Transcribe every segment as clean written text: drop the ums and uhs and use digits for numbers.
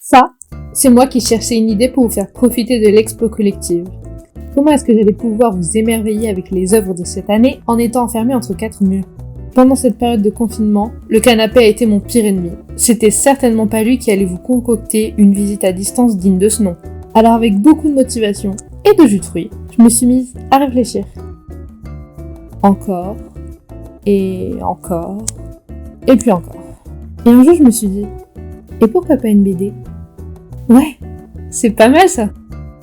Ça, c'est moi qui cherchais une idée pour vous faire profiter de l'expo collective. Comment est-ce que j'allais pouvoir vous émerveiller avec les œuvres de cette année en étant enfermé entre 4 murs? Pendant cette période de confinement, le canapé a été mon pire ennemi. C'était certainement pas lui qui allait vous concocter une visite à distance digne de ce nom. Alors avec beaucoup de motivation et de jus de fruits, je me suis mise à réfléchir. Encore, et encore, et puis encore. Et un jour je me suis dit, et pourquoi pas une BD? Ouais, c'est pas mal ça.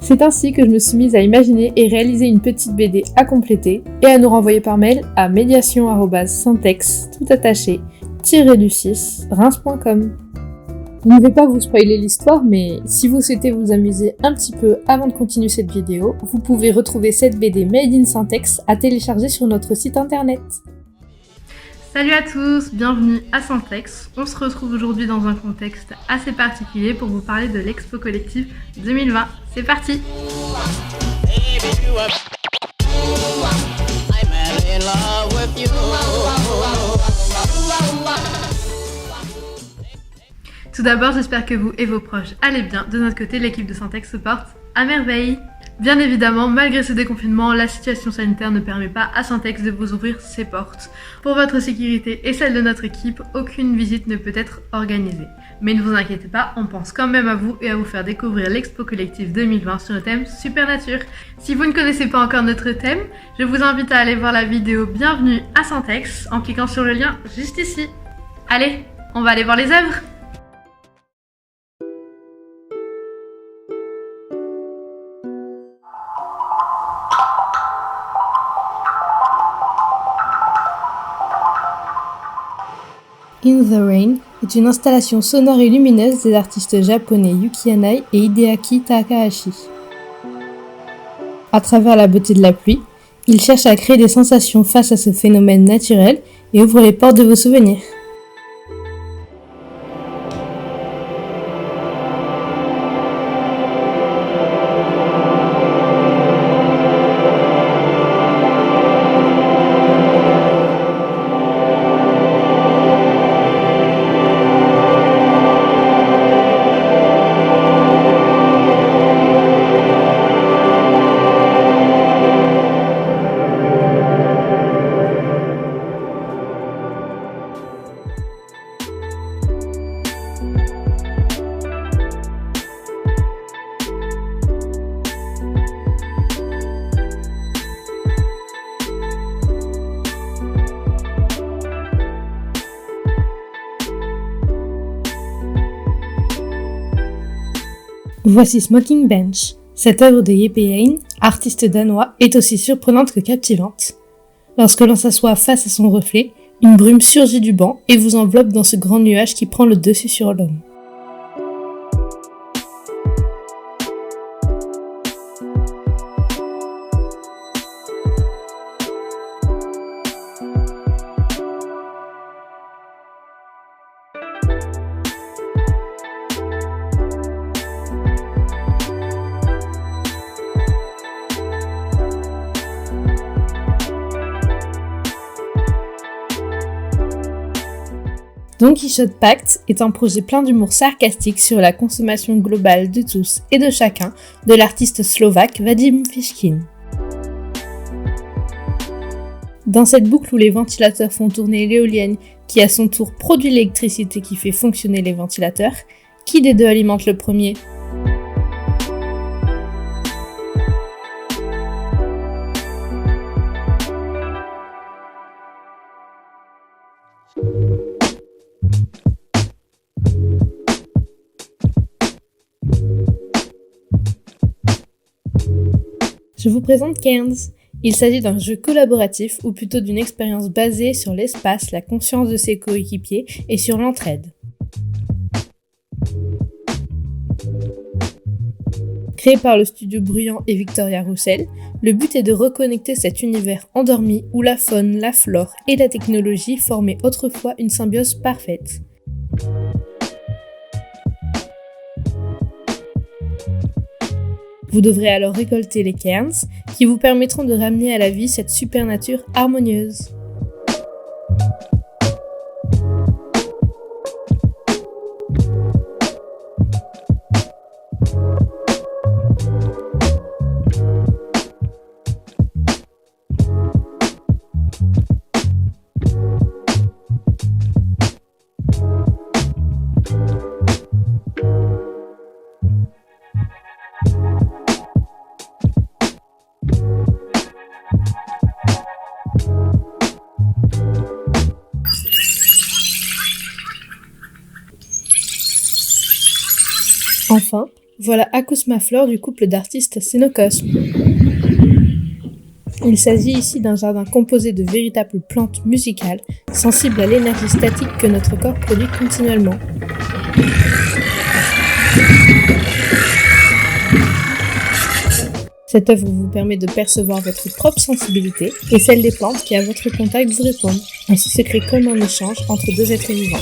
C'est ainsi que je me suis mise à imaginer et réaliser une petite BD à compléter et à nous renvoyer par mail à médiation@syntex, tout attaché, -du6, reims.com. Je ne vais pas vous spoiler l'histoire, mais si vous souhaitez vous amuser un petit peu avant de continuer cette vidéo, vous pouvez retrouver cette BD Made in Syntex à télécharger sur notre site internet. Salut à tous, bienvenue à Syntex. On se retrouve aujourd'hui dans un contexte assez particulier pour vous parler de l'Expo Collective 2020. C'est parti! Tout d'abord, j'espère que vous et vos proches allez bien. De notre côté, l'équipe de Syntex se porte à merveille. Bien évidemment, malgré ce déconfinement, la situation sanitaire ne permet pas à Syntex de vous ouvrir ses portes. Pour votre sécurité et celle de notre équipe, aucune visite ne peut être organisée. Mais ne vous inquiétez pas, on pense quand même à vous et à vous faire découvrir l'Expo Collective 2020 sur le thème Supernature. Si vous ne connaissez pas encore notre thème, je vous invite à aller voir la vidéo Bienvenue à Syntex en cliquant sur le lien juste ici. Allez, on va aller voir les œuvres! In the Rain est une installation sonore et lumineuse des artistes japonais Yuki Yanai et Hideaki Takahashi. À travers la beauté de la pluie, ils cherchent à créer des sensations face à ce phénomène naturel et ouvrent les portes de vos souvenirs. Voici Smoking Bench. Cette œuvre de Jeppe Hein, artiste danois, est aussi surprenante que captivante. Lorsque l'on s'assoit face à son reflet, une brume surgit du banc et vous enveloppe dans ce grand nuage qui prend le dessus sur l'homme. Don Quichotte Pact est un projet plein d'humour sarcastique sur la consommation globale de tous et de chacun de l'artiste slovaque Vadim Fishkin. Dans cette boucle où les ventilateurs font tourner l'éolienne qui à son tour produit l'électricité qui fait fonctionner les ventilateurs, qui des deux alimente le premier ? Je vous présente Cairns. Il s'agit d'un jeu collaboratif ou plutôt d'une expérience basée sur l'espace, la conscience de ses coéquipiers et sur l'entraide. Créé par le studio Bruyant et Victoria Roussel, le but est de reconnecter cet univers endormi où la faune, la flore et la technologie formaient autrefois une symbiose parfaite. Vous devrez alors récolter les cairns qui vous permettront de ramener à la vie cette supernature harmonieuse. Enfin, voilà Acousmaflore du couple d'artistes Cénocosme. Il s'agit ici d'un jardin composé de véritables plantes musicales, sensibles à l'énergie statique que notre corps produit continuellement. Cette œuvre vous permet de percevoir votre propre sensibilité et celle des plantes qui à votre contact vous répondent. Ainsi se crée comme un échange entre deux êtres vivants.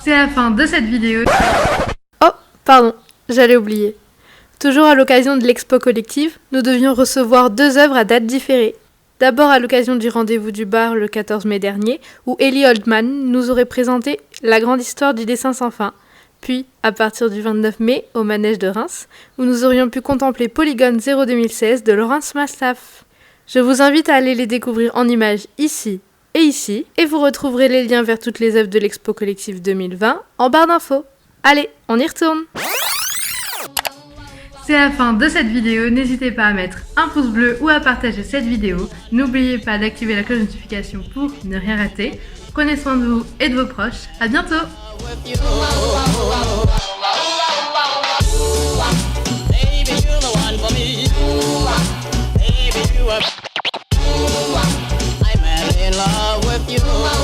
C'est la fin de cette vidéo. Oh, pardon, j'allais oublier. Toujours à l'occasion de l'expo collective, nous devions recevoir 2 œuvres à date différée. D'abord à l'occasion du rendez-vous du bar le 14 mai dernier, où Ellie Oldman nous aurait présenté La grande histoire du dessin sans fin. Puis, à partir du 29 mai, au manège de Reims, où nous aurions pu contempler Polygone 0 2016 de Laurence Massaf. Je vous invite à aller les découvrir en images ici, et vous retrouverez les liens vers toutes les œuvres de l'Expo Collective 2020 en barre d'infos. Allez, on y retourne! C'est la fin de cette vidéo, n'hésitez pas à mettre un pouce bleu ou à partager cette vidéo. N'oubliez pas d'activer la cloche de notification pour ne rien rater. Prenez soin de vous et de vos proches, à bientôt! I'm in love with you.